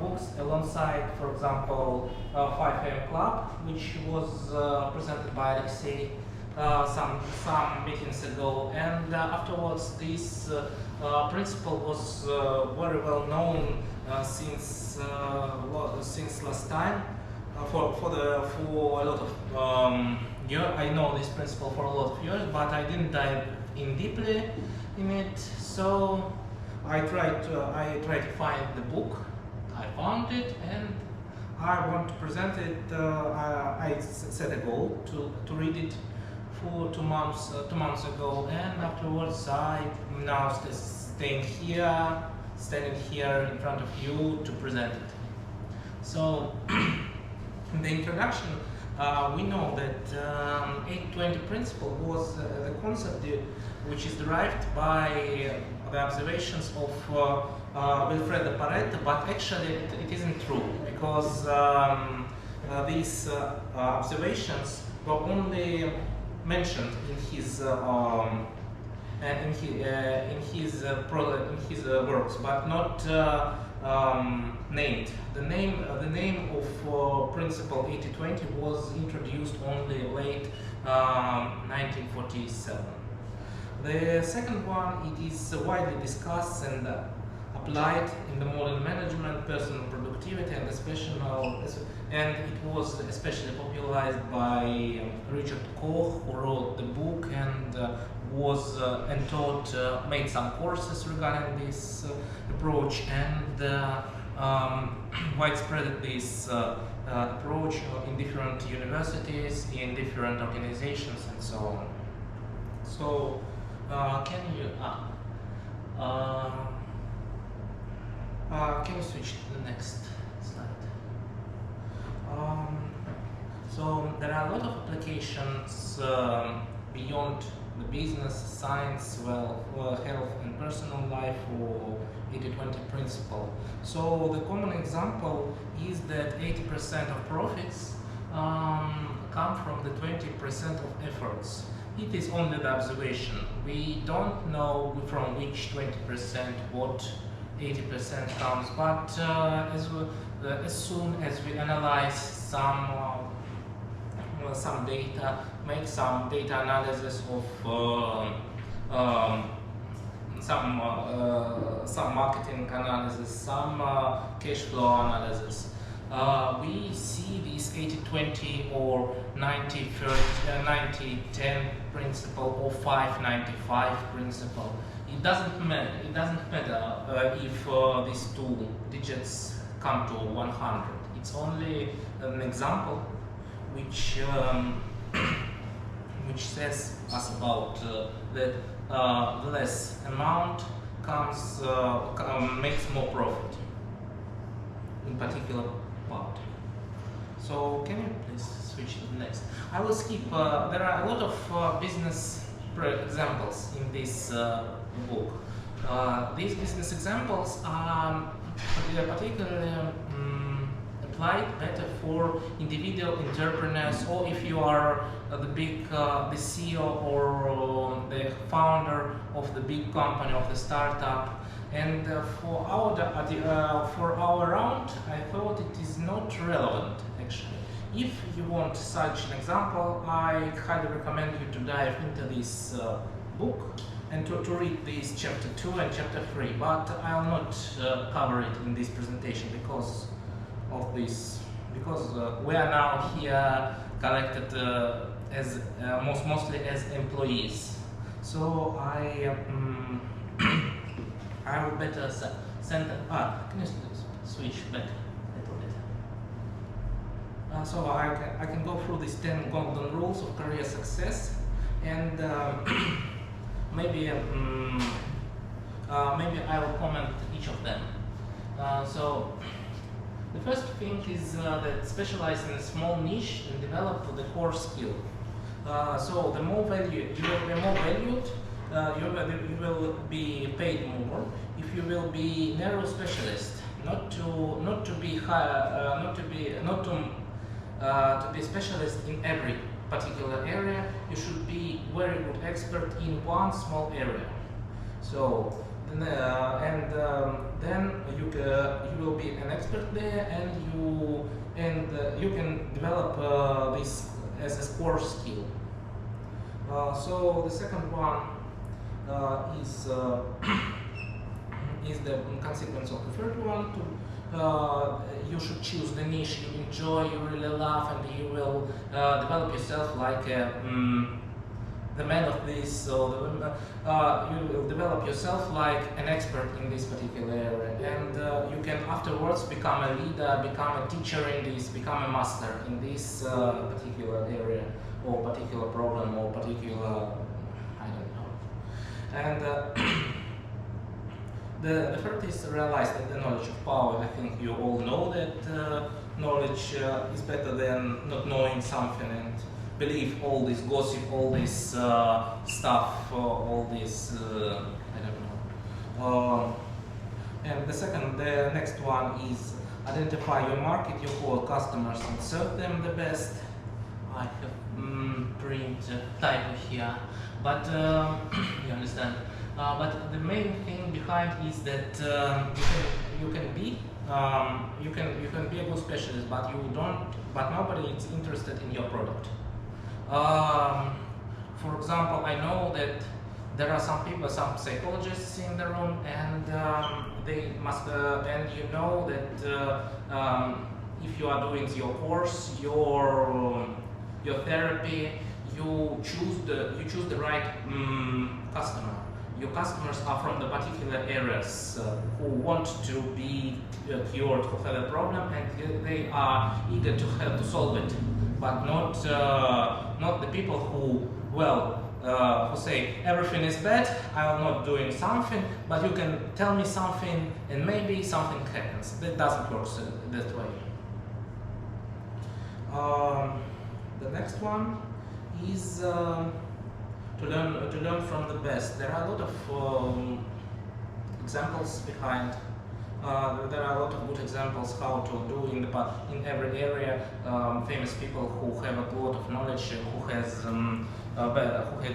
books alongside, for example, 5 AM Club, which was presented by Alexei some meetings ago, and afterwards this principle was very well known since last time. For a lot of years, I know this principle for a lot of years, but I didn't dive in deeply in it. So I tried to find the book. I found it, and I want to present it. I set a goal to read it for 2 months ago, and afterwards I'm now standing here in front of you to present it. So in the introduction, we know that 80-20 principle was a concept which is derived by the observations of Wilfredo Pareto, but actually it isn't true, because these observations were only mentioned in his works, but not named. The name of principle 80-20 was introduced only late 1947. The second one, it is widely discussed and applied in the modern management, personal productivity, and it was especially popularized by Richard Koch, who wrote the book and made some courses regarding this approach, and widespread this approach in different universities, in different organizations, and so on. So, can you switch to the next slide? So there are a lot of applications beyond the business, science, health and personal life for 80-20 principle. So the common example is that 80% of profits come from the 20% of efforts. It is only the observation. We don't know from which 20% what 80% comes, but as soon as we analyze some data, make some data analysis of some marketing analysis, some cash flow analysis, we see this 80-20 or 90-10 principle or 5-95 principle. It doesn't matter if these two digits come to 100. It's only an example which says us about that the less amount makes more profit in particular part. So can you please switch to the next? I will skip. There are a lot of business examples in this book. These business examples are particularly applied better for individual entrepreneurs, or if you are the CEO or the founder of the big company, of the startup. And for our round, I thought it is not relevant actually. If you want such an example, I highly recommend you to dive into this book and to read this chapter 2 and chapter 3, but I'll not cover it in this presentation because of this, because we are now here collected as mostly as employees. So I would better send them. Can you switch back a little bit? So I can go through these 10 golden rules of career success, and maybe I will comment each of them. So the first thing is that specialize in a small niche and develop the core skill. So the more value you will be more valued, you will be paid more if you will be narrow specialist, not to be specialist in every particular area. You should be very good expert in one small area. So then you will be an expert there, and you can develop this as a core skill. So the second one is is the consequence of the third one. You should choose the niche you enjoy, you really love, and you will develop yourself like the man of this, or you will develop yourself like an expert in this particular area, and you can afterwards become a leader, become a teacher in this, become a master in this particular area, or particular problem, or particular, I don't know. And the third is to realize that the knowledge of power. I think you all know that knowledge is better than not knowing something, and believe all this gossip, all this stuff, all this, I don't know. And the next one is identify your market, your core customers, and serve them the best. I have print typo here, but you understand. But the main thing behind is that you can be a good specialist, but nobody is interested in your product. For example, I know that there are some people, some psychologists in the room, and they must, and you know that if you are doing your course, your therapy, you choose the right customer. Your customers are from the particular areas who want to be cured, who have a problem, and they are eager to solve it, but not the people who who say everything is bad, I'm not doing something, but you can tell me something and maybe something happens. That doesn't work that way. The next one is to learn from the best. There are a lot of examples behind. There are a lot of good examples how to do in every area. Famous people who have a lot of knowledge, who have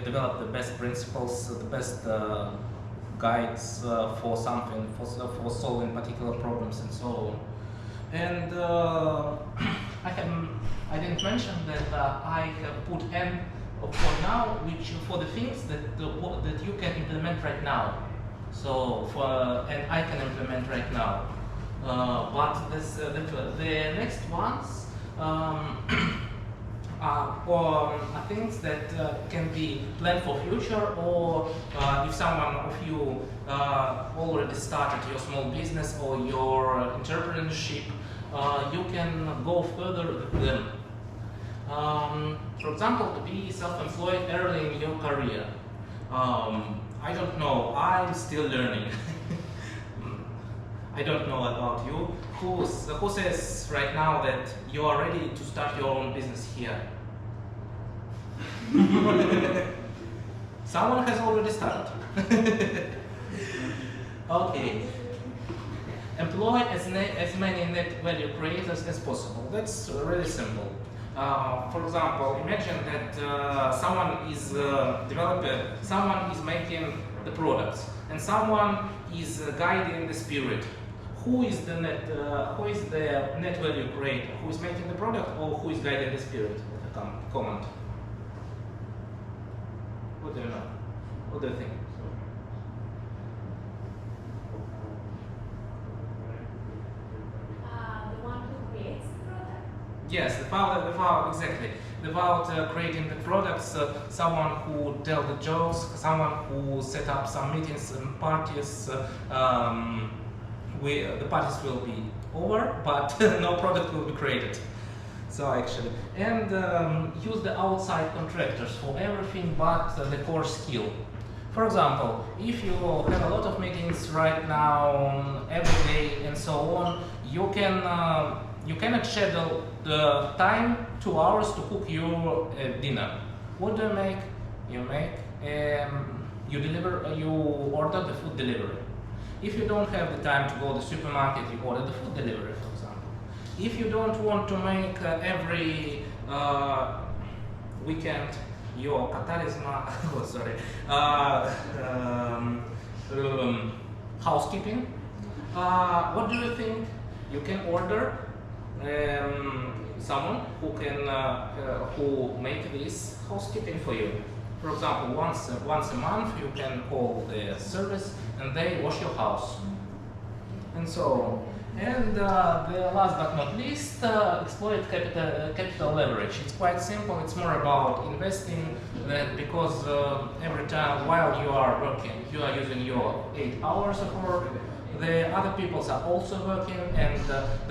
developed the best principles, the best guides for something, for solving particular problems, and so on. And I didn't mention that I have put N for now, which for the things that you can implement right now. So and I can implement right now. But the next ones are things that can be planned for future, or if someone of you already started your small business or your entrepreneurship, you can go further with them. For example, to be self-employed early in your career. I don't know, I'm still learning. I don't know about you. Who says right now that you are ready to start your own business here? Someone has already started. Okay. Employ as many net value creators as possible. That's really simple. For example, imagine that someone is someone is making the products, and someone is guiding the spirit. Who is the net value creator? Who is making the product, or who is guiding the spirit? With a comment. What do you know? What do you think? Yes, exactly. Without creating the products, someone who tell the jokes, someone who set up some meetings and parties. The parties will be over, but no product will be created. So actually, and use the outside contractors for everything but the core skill. For example, if you have a lot of meetings right now, every day, and so on, you cannot schedule the time 2 hours to cook your dinner. What do you make? You order the food delivery. If you don't have the time to go to the supermarket, you order the food delivery, for example. If you don't want to make every weekend your catalysma, housekeeping. What do you think? You can order someone who make this housekeeping for you. For example, once a month you can call the service and they wash your house, and so on. And the last but not least, exploit capital leverage. It's quite simple. It's more about investing, that because every time while you are working, you are using your 8 hours of work. The other people are also working, and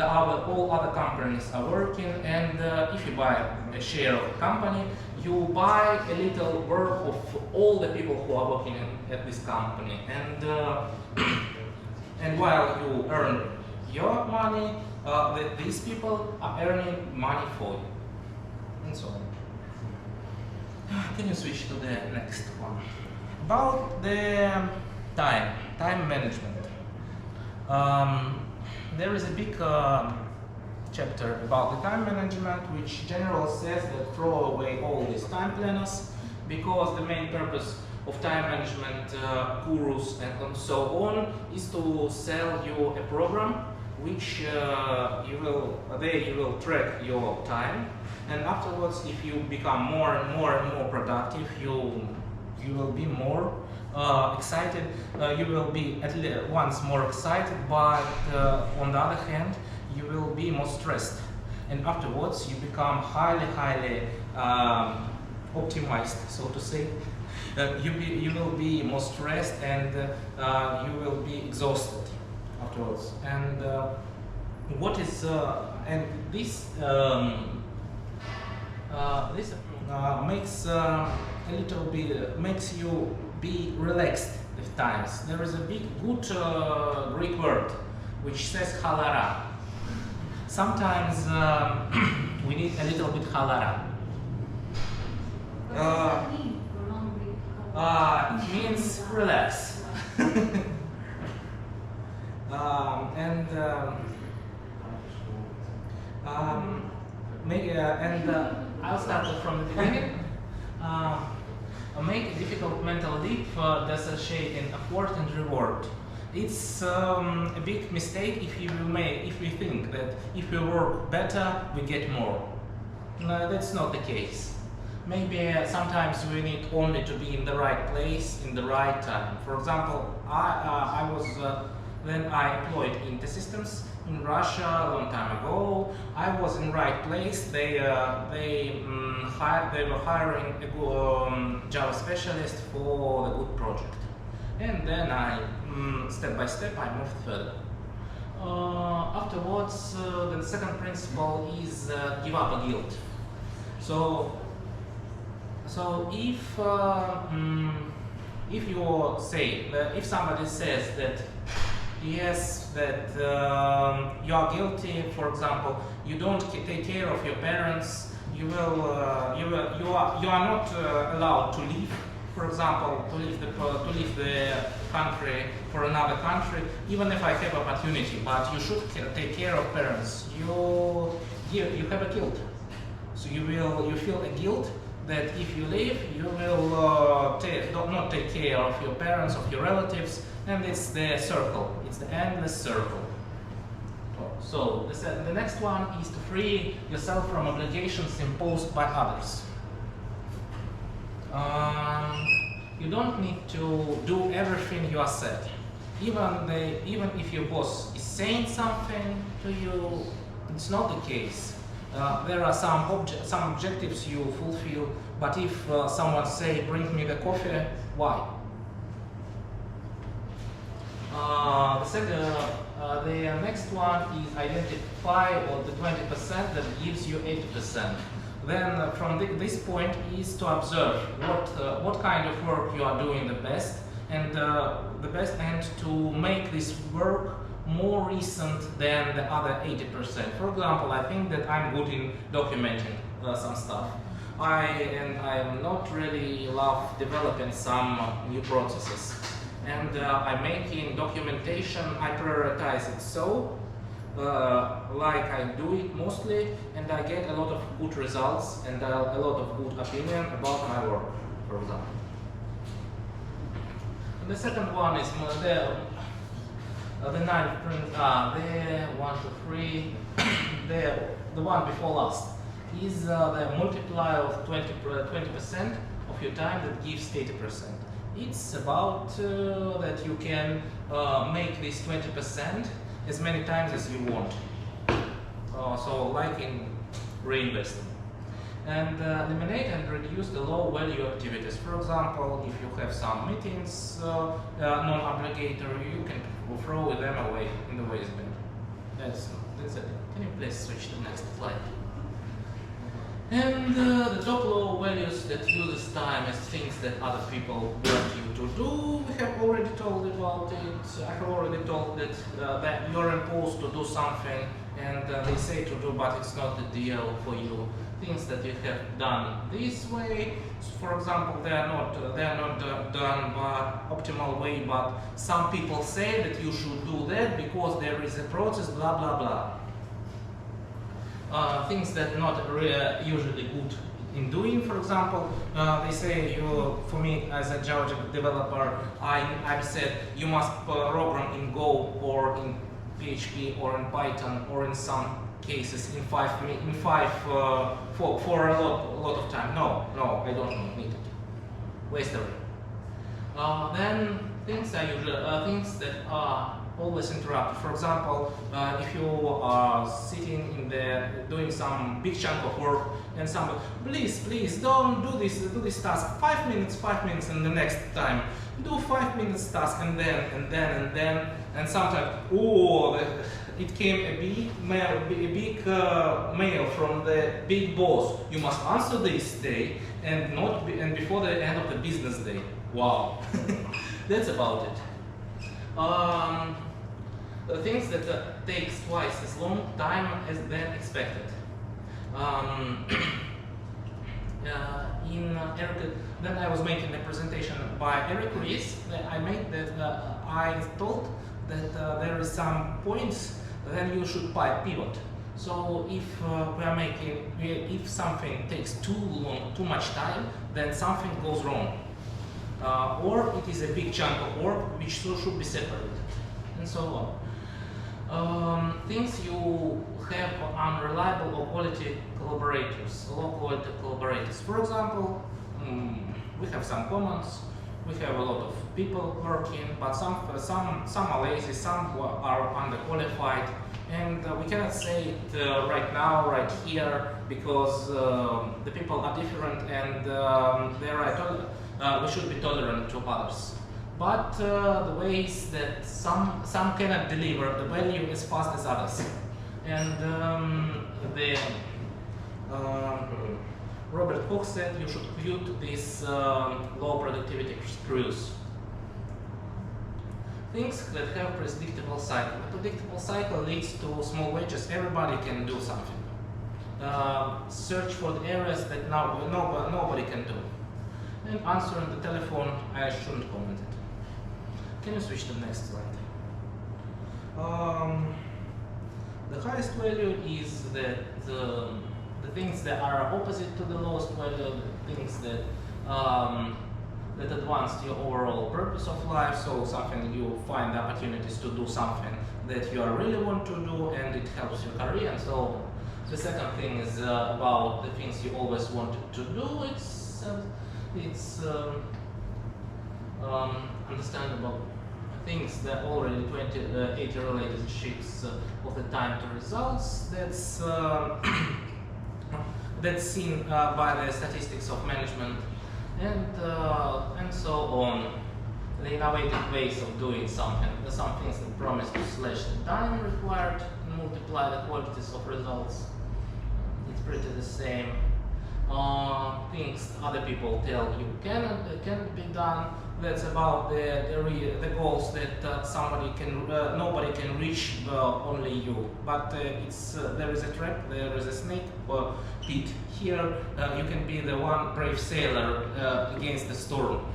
all other companies are working. And if you buy a share of a company, you buy a little work of all the people who are working at this company. And and while you earn your money, these people are earning money for you, and so on. Can you switch to the next one? About the time management. There is a big chapter about the time management, which generally says that throw away all these time planners, because the main purpose of time management gurus and so on is to sell you a program which you will track your time, and afterwards, if you become more and more productive, you will be more excited. You will be at least once more excited, but on the other hand, you will be more stressed, and afterwards you become highly optimized, so to say. You will be more stressed, and you will be exhausted afterwards. And this makes a little bit makes you be relaxed with times. There is a good Greek word which says halara. Sometimes we need a little bit halara. It means relax. I'll start from the beginning. Make a difficult mental leap dissociating effort and reward. It's a big mistake if we think that if we work better, we get more. No, that's not the case. Maybe sometimes we need only to be in the right place, in the right time. For example, I was when I employed in the systems in Russia a long time ago. I was in right place. They were hiring a Java specialist for the good project, and then step by step I moved further. Afterwards, the second principle is give up a guilt. So if you say if somebody says that yes, that you are guilty, for example, you don't take care of your parents, you are not allowed to leave, for example, to leave the country for another country, even if I have opportunity, but you should take care of parents. You have a guilt, so you feel a guilt that if you leave, you will not take care of your parents, of your relatives, and it's the circle. It's the endless circle. So the next one is to free yourself from obligations imposed by others. You don't need to do everything you are said. Even if your boss is saying something to you, it's not the case. There are some objectives you fulfill, but if someone say, bring me the coffee, why? The next one is identify the 20% that gives you 80%. Then from this point is to observe what kind of work you are doing the best, and to make this work more recent than the other 80%. For example, I think that I'm good in documenting some stuff. I not really love developing some new processes. And I'm making documentation, I prioritize it so, like I do it mostly, and I get a lot of good results and a lot of good opinion about my work, for example. And the second one is The ninth print, the 1, 2, 3, the one before last is the multiplier of 20% of your time that gives 80%. It's about that you can make this 20% as many times as you want. So like in reinvesting. And eliminate and reduce the low value activities. For example, if you have some meetings, non-obligatory, you can throw them away in the waste bin. That's it. Can you please switch to the next slide? And the top low values that uses time as things that other people want you to do. We have already told about it. I have already told that you're imposed to do something and they say to do, but it's not the deal for you. Things that you have done this way, so for example, they are not done by optimal way, but some people say that you should do that because there is a process, blah blah blah. Things that not usually good in doing. For example, they say for me as a Java developer, I said you must program in Go or in PHP or in Python or in some cases in five for a lot of time. No, I don't need it. Waste away. Then things are usually things that are always interrupted. For example, if you are sitting in there doing some big chunk of work and somebody, please don't do this task. 5 minutes, and the next time do 5 minutes task, and then, and sometimes, it came a big mail from the big boss. You must answer this day and before the end of the business day. Wow, that's about it. Things that takes twice as long time as than expected. Then I was making a presentation by Eric Ries. I told that there is some points then you should pivot. So if if something takes too much time, then something goes wrong, or it is a big chunk of work which should be separated, and so on. Things you have unreliable or quality collaborators, low quality collaborators. For example, we have some commons. We have a lot of people working, but some are lazy, some are underqualified, and we cannot say it right now, right here, because the people are different, and we should be tolerant to others. But the ways that some cannot deliver the value as fast as others, and Robert Koch said you should quit these low productivity screws. Things that have predictable cycle. A predictable cycle leads to small wages. Everybody can do something. Search for the areas that nobody can do. And answering the telephone, I shouldn't comment it. Can you switch to the next slide? The highest value is that the things that are opposite to the lowest value, the things that that advance your overall purpose of life. So something you find opportunities to do something that you really want to do, and it helps your career. And so the second thing is about the things you always wanted to do. It's understandable things that already 80 relationships of the time to results. That's seen by the statistics of management, and so on. The innovative ways of doing something. There's some things that promise to slash the time required and multiply the quantities of results. It's pretty the same. Things other people tell you can't be done. That's about the goals that nobody can reach, only you. But there is a trap, there is a snake pit. Here you can be the one brave sailor against the storm.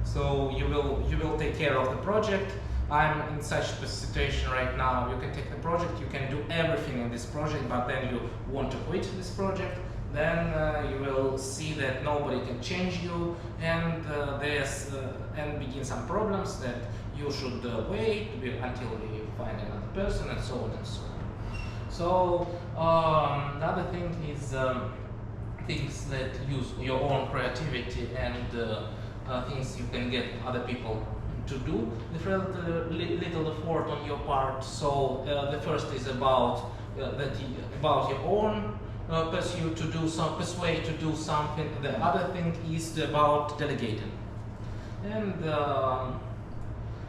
So you will take care of the project. I'm in such a situation right now. You can take the project, you can do everything in this project, but then you want to quit this project. Then you will see that nobody can change you, and begin some problems that you should wait until we find another person, and so on and so on. So the other thing is things that use your own creativity and things you can get other people to do with little effort on your part. So the first is about about your own pursuit to do some persuade to do something. The other thing is about delegating, and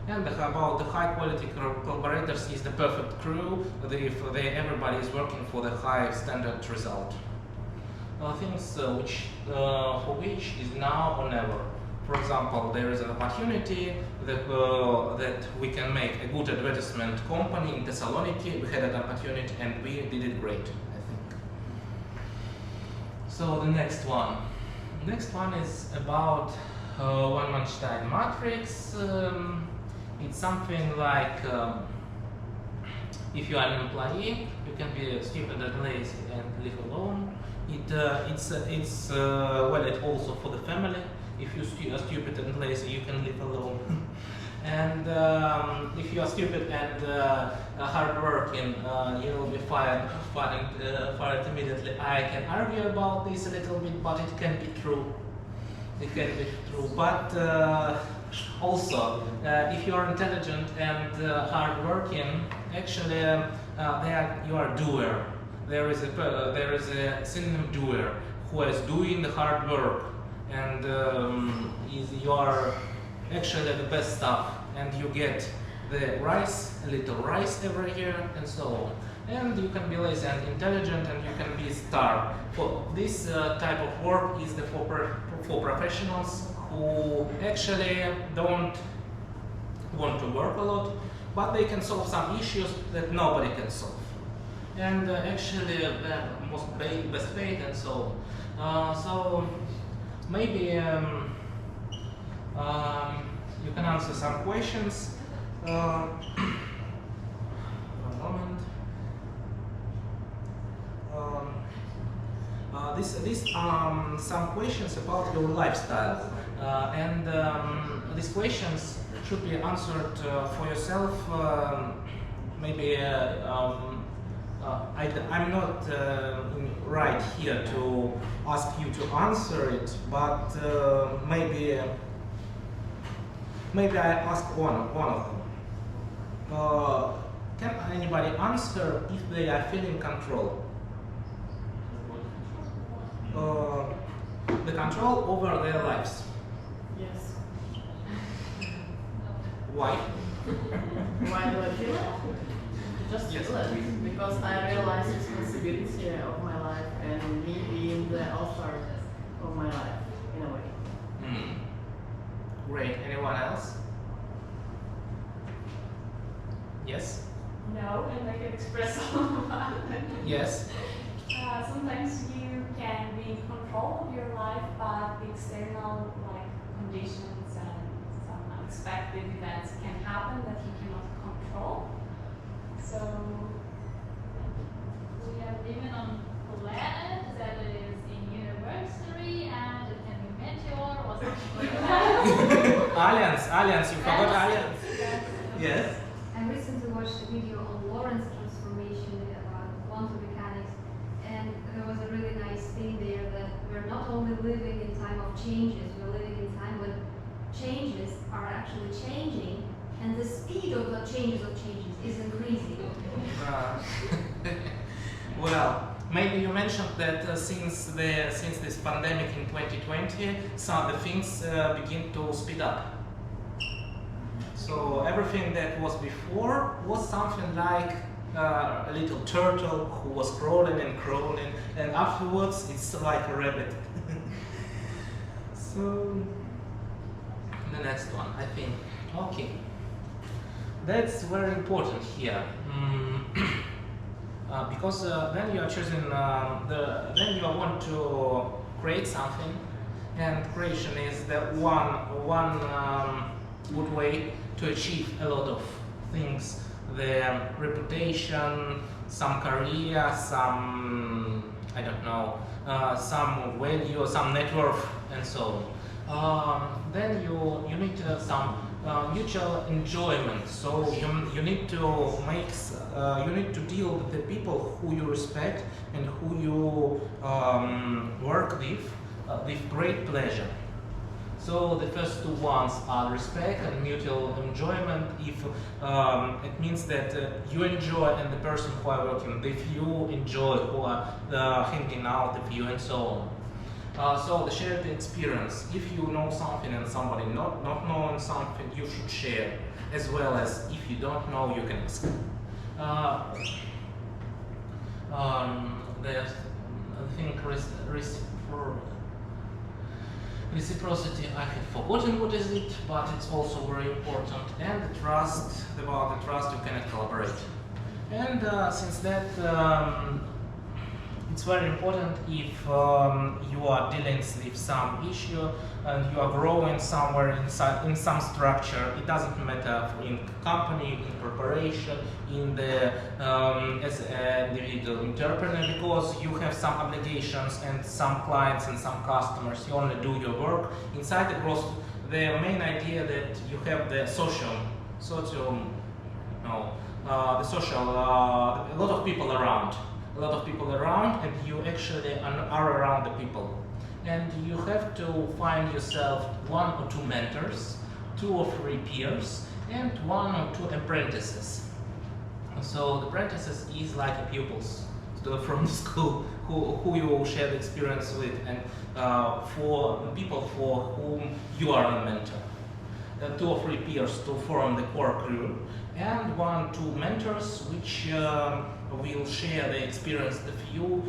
about the high quality collaborators is the perfect crew if everybody is working for the high standard result. Things for which is now or never. For example, there is an opportunity that we can make a good advertisement company in Thessaloniki. We had an opportunity and we did it great, I think. So the next one. Next one is about one-Manstein matrix. It's something like if you are an employee, you can be stupid and lazy and live alone. It's valid also for the family. If you are stupid and lazy, you can live alone. And if you are stupid and hardworking, you will be fired immediately. I can argue about this a little bit, but it can be true. It can be true. But also, if you are intelligent and hardworking, actually, you are a doer. There is a synonym doer who is doing the hard work, and you are actually the best stuff, and you get the rice, a little rice every year, and so on. And you can be lazy and intelligent, and you can be a star. For this type of work is for professionals who actually don't want to work a lot, but they can solve some issues that nobody can solve. And actually, the most best paid, and so on. So maybe you can answer some questions. One moment. These some questions about your lifestyle, and these questions should be answered for yourself. Maybe I'm not right here to ask you to answer it, but maybe I ask one of them. Can anybody answer if they are feeling control? The control over their lives. Yes. Why? Why do I feel it? Just feel it, because I realize the responsibility of my life and me being the author of my life, in a way. Great. Anyone else? Yes? No, and I can express all of that. Yes? Sometimes you can be in control of your life, but the external conditions and some unexpected events can happen that you cannot control. So we are living on a planet that is in university, and it can be meteor or something like that. Aliens, you forgot aliens. Yes? I recently watched a video on Lorentz transformation about quantum mechanics, and there was a really nice thing there that we're not only living in time of changes, we're living in time when changes are actually changing, and the speed of the changes is increasing. Well, maybe you mentioned that since this pandemic in 2020, some of the things begin to speed up. So everything that was before was something like a little turtle who was crawling, and afterwards it's like a rabbit. So the next one, I think. Okay, that's very important here. Because then you are choosing then you want to create something, and creation is the one good way to achieve a lot of things: the reputation, some career, some I don't know, some value, some net worth, and so on. Then you need some mutual enjoyment. So you need to you need to deal with the people who you respect and who you work with great pleasure. So the first two ones are respect and mutual enjoyment. If it means that you enjoy and the person who are working with you enjoy, who are hanging out with you and so on. So the shared experience. If you know something and somebody not knowing something, you should share, as well as if you don't know, you can ask. There's, I think, reciprocity, I have forgotten what is it, but it's also very important. And the trust, about the trust, you cannot collaborate. And since that, it's very important if you are dealing with some issue and you are growing somewhere inside in some structure. It doesn't matter in company, in corporation, in the as an individual entrepreneur, because you have some obligations and some clients and some customers. You only do your work inside the growth. The main idea that you have the the social, a lot of people around. A lot of people around, and you actually are around the people. And you have to find yourself 1 or 2 mentors, 2 or 3 peers, and 1 or 2 apprentices. So the apprentices is like pupils from the school who you will share the experience with, and for people for whom you are a mentor. 2 or 3 peers to form the core crew, and 1 or 2 mentors which will share the experience with you,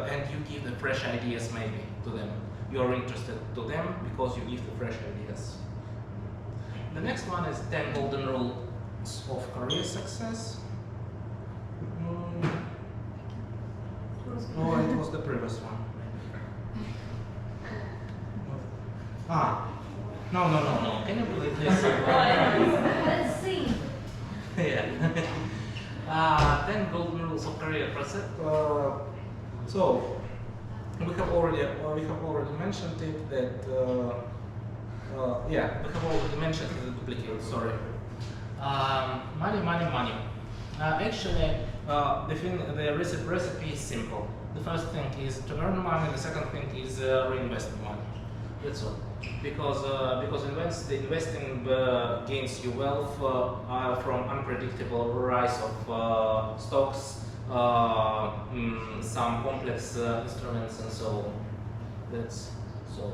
and you give the fresh ideas maybe to them. You are interested to them because you give the fresh ideas. The next one is 10 golden rules of career success. Oh, it was the previous one. No. Can you believe this? Let's see. Yeah. 10 golden rules of career process. So we have already mentioned it that we have already mentioned the duplicate. Sorry. Money. Actually, the recipe is simple. The first thing is to earn money. The second thing is reinvest money. That's all. Because investing gains you wealth from unpredictable rise of stocks, some complex instruments, and so on. That's so.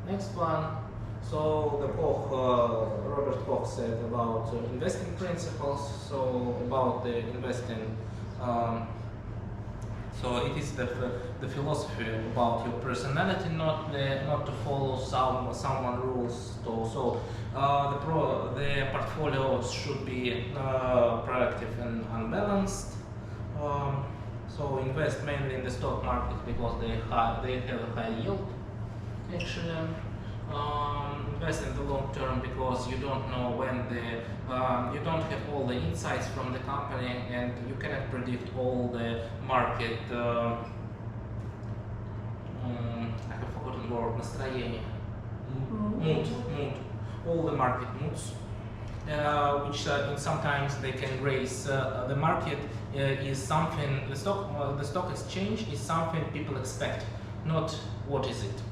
Next one. So the Koch, Robert Koch said about investing principles. So about the investing. So it is the philosophy about your personality, not to follow someone rules. So the portfolio should be proactive and unbalanced. So invest mainly in the stock market because they have a high yield. Actually, invest in the long term because you don't know when you don't have all the insights from the company, and you cannot predict all the market. I have forgotten the word. Настроение. Mood. All the market moods, which sometimes they can raise. The market is something. The stock exchange is something people expect, not what is it.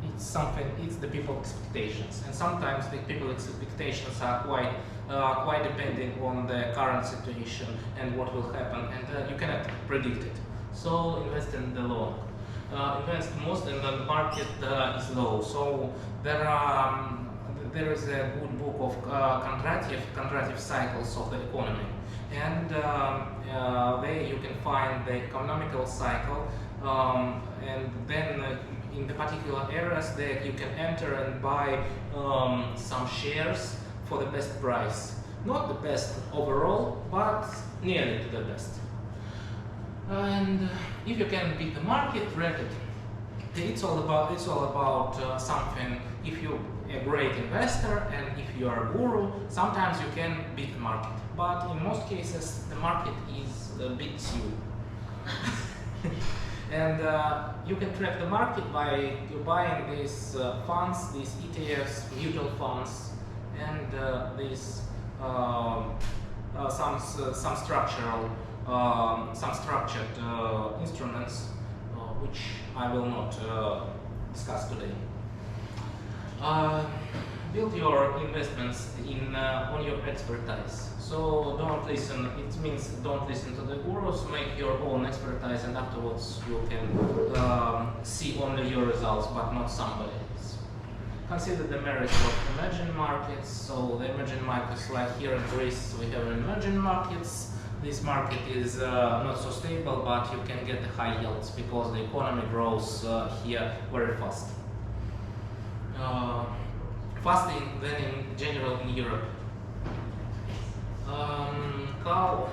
It's something. It's the people's expectations, and sometimes the people's expectations are quite depending on the current situation and what will happen, and you cannot predict it. So invest in the long. Invest most in the market is low. So there is a good book of contractive cycles of the economy, and there you can find the economical cycle, and then in the particular areas that you can enter and buy some shares for the best price. Not the best overall, but nearly to the best. And if you can beat the market, read it. It's all about something. If you're a great investor and if you are a guru, sometimes you can beat the market. But in most cases, the market beats you. And you can track the market by buying these funds, these ETFs, mutual funds, and these some structural, some structured instruments, which I will not discuss today. Build your investments on your expertise. So don't listen. It means don't listen to the gurus. Make your own expertise, and afterwards you can see only your results, but not somebody else. Consider the merits of emerging markets. So the emerging markets, like here in Greece, we have emerging markets. This market is not so stable, but you can get the high yields because the economy grows here very fast. Faster than in general in Europe. Call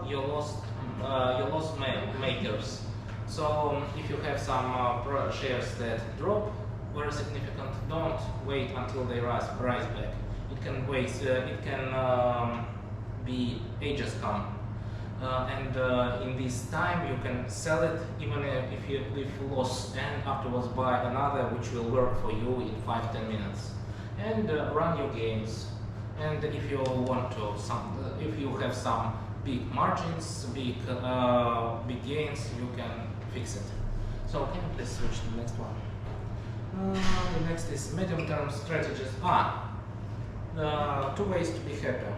your loss makers. So if you have some shares that drop very significant, don't wait until they rise back. It can wait. It can be ages come. And in this time you can sell it even if you lost, and afterwards buy another which will work for you in 5-10 minutes, and run your games. And if you want to if you have some big margins, big gains, you can fix it. So can you please switch to the next one? The next is medium-term strategies. Two ways to be happy.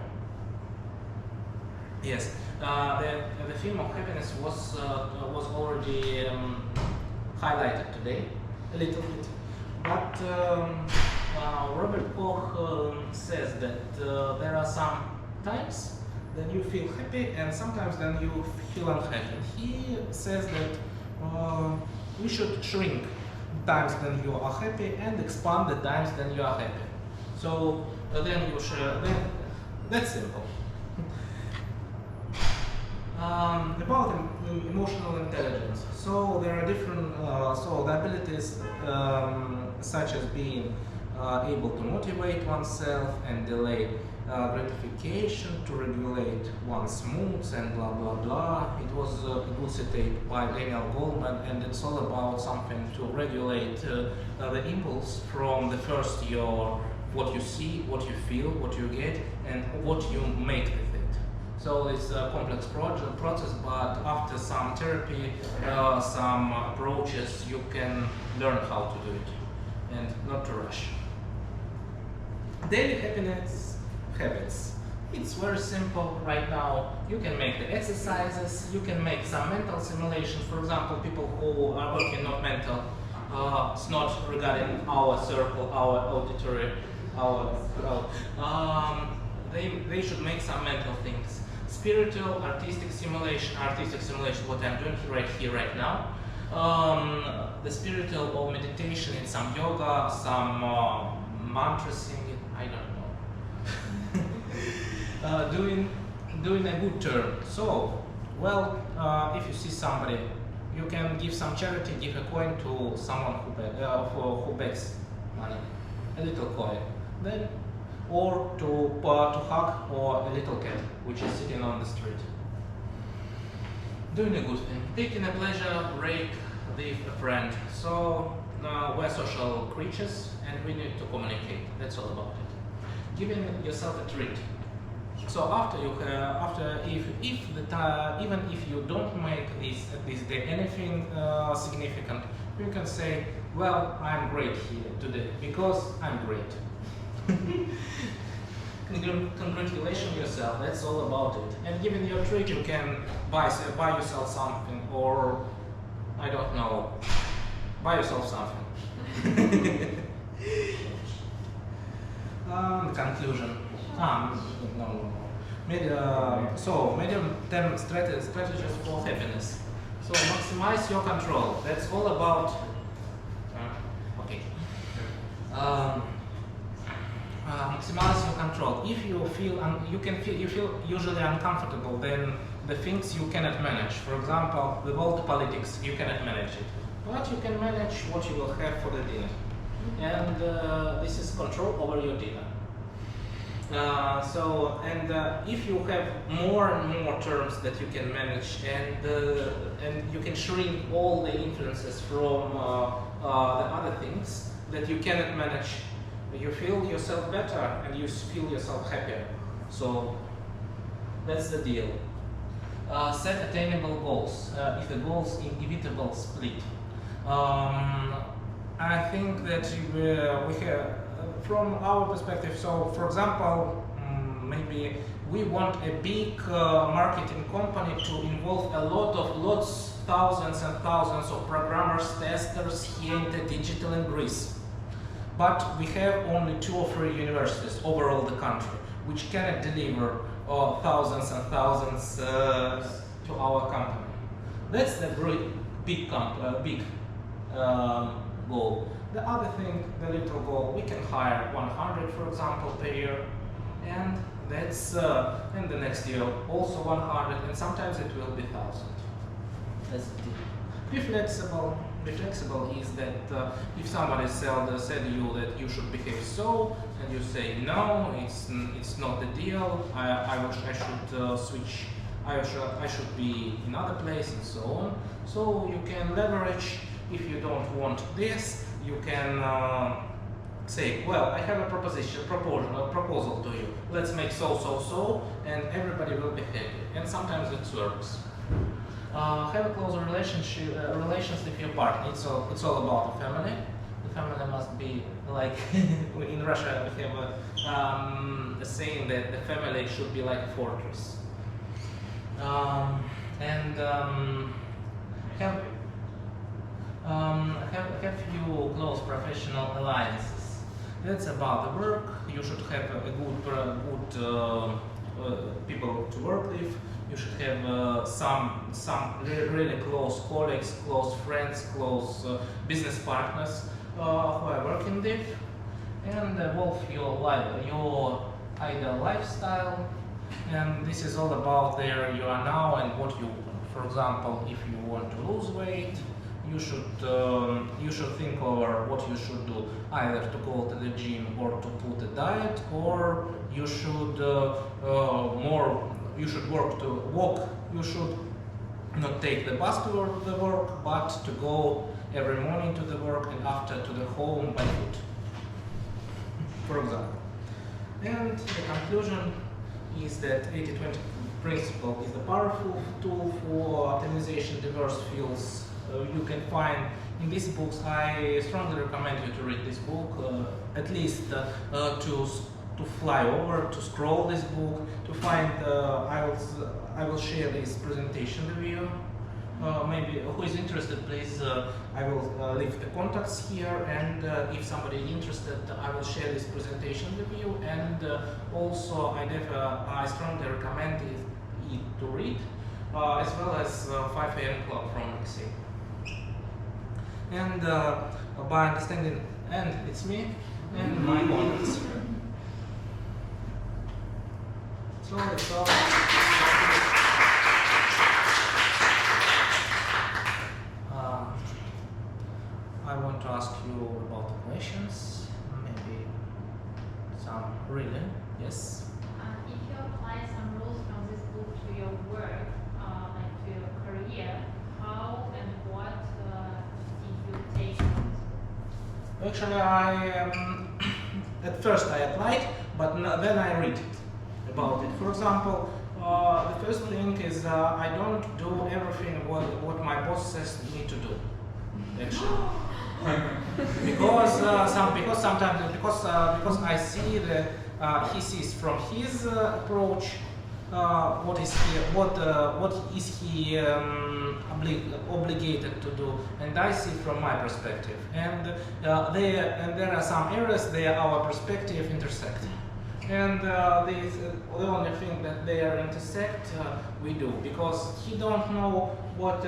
Yes, the theme of happiness was already highlighted today a little bit, but Robert Koch says that there are some times that you feel happy and sometimes then you feel unhappy. He says that we should shrink the times when you are happy and expand the times when you are happy. So then you should. That's simple. About emotional intelligence. So there are different so the abilities such as being able to motivate oneself and delay gratification, to regulate one's moods, and blah blah blah. It was elucidated by Daniel Goleman, and it's all about something to regulate the impulse from the first what you see, what you feel, what you get, and what you make with it. So it's a complex process, but after some therapy, some approaches, you can learn how to do it and not to rush. Daily happiness habits. It's very simple right now. You can make the exercises, you can make some mental simulations. For example, people who are working on mental, it's not regarding our circle, our auditory, they should make some mental things. Spiritual, artistic simulation, what I'm doing right now. The spiritual or meditation in some yoga, some mantra singing, I don't know. Doing a good turn. So, well, if you see somebody, you can give some charity, give a coin to someone who begs money, a little coin. Then, or to hug or a little cat which is sitting on the street. Doing a good thing, taking a pleasure break with a friend. So we're social creatures and we need to communicate. That's all about it. Giving yourself a treat. So even if you don't make this day anything significant, you can say, well, I'm great here today because I'm great. Congratulations yourself, that's all about it. And given your treat, you can buy yourself something, or I don't know, buy yourself something. Conclusion. No. Medium-term strategies for happiness. So maximize your control. That's all about. Okay. Maximize your control. If you feel usually uncomfortable, then the things you cannot manage. For example, the world politics, you cannot manage it, but you can manage what you will have for the dinner, and this is control over your dinner. If you have more and more terms that you can manage, and you can shrink all the influences from the other things that you cannot manage, you feel yourself better and you feel yourself happier. So that's the deal. Set attainable goals. If the goals inevitable split. I think that we have, from our perspective, so for example, maybe we want a big marketing company to involve thousands and thousands of programmers, testers here in the digital in Greece. But we have only 2 or 3 universities overall the country, which cannot deliver thousands and thousands to our company. That's the big goal. The other thing, the little goal, we can hire 100, for example, per year, and that's and the next year also 100, and sometimes it will be 1,000. That's the deal. Be flexible. Be flexible is that if somebody said to you that you should behave so, and you say no, it's not the deal. I should switch. I should be in other place and so on. So you can leverage. If you don't want this, you can say, well, I have a proposal to you. Let's make so, and everybody will be happy. And sometimes it works. Have a close relations with your partner. It's all about the family. The family must be like in Russia we have a saying that the family should be like a fortress. Have few close professional alliances. That's about the work. You should have a good people to work with. You should have some really close colleagues, close friends, close business partners who are working with, and evolve your ideal lifestyle. And this is all about where you are now and what you want. For example, if you want to lose weight, you should think over what you should do, either to go to the gym or to put a diet, or you should you should walk. You should not take the bus to the work, but to go every morning to the work and after to the home by foot, for example. And the conclusion is that 80-20 principle is the powerful tool for optimization diverse fields. You can find in these books. I strongly recommend you to read this book, at least to fly over, to scroll this book, to find. I will share this presentation with you. Maybe who is interested, please. I will leave the contacts here, and if somebody is interested, I will share this presentation with you. And also, I strongly recommend it to read, as well as 5 AM Club from Alexei. And by understanding, and it's me and my contacts. So it's all. I want to ask you about the questions, maybe some really, yes? If you apply some rules from this book to your work, like to your career, how and what did you take from it? Actually, at first I applied, but then I read it about it. For example, the first thing is I don't do everything what my boss says me to do. Actually, because I see that he sees from his approach what is he obligated to do, and I see from my perspective. And there are some areas there our perspective intersect. And the only thing that they are intersect, we do, because he don't know what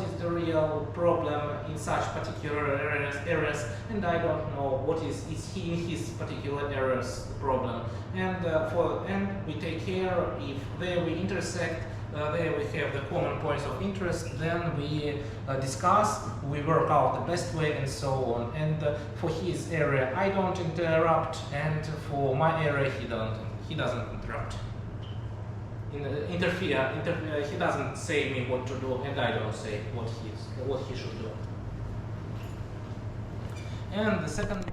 is the real problem in such particular areas, and I don't know what is he in his particular areas the problem. And we take care if there we intersect. There we have the common points of interest, then we discuss, we work out the best way and so on. And for his area I don't interrupt, and for my area he doesn't interrupt. Interfere, he doesn't say me what to do, and I don't say what he should do. And the second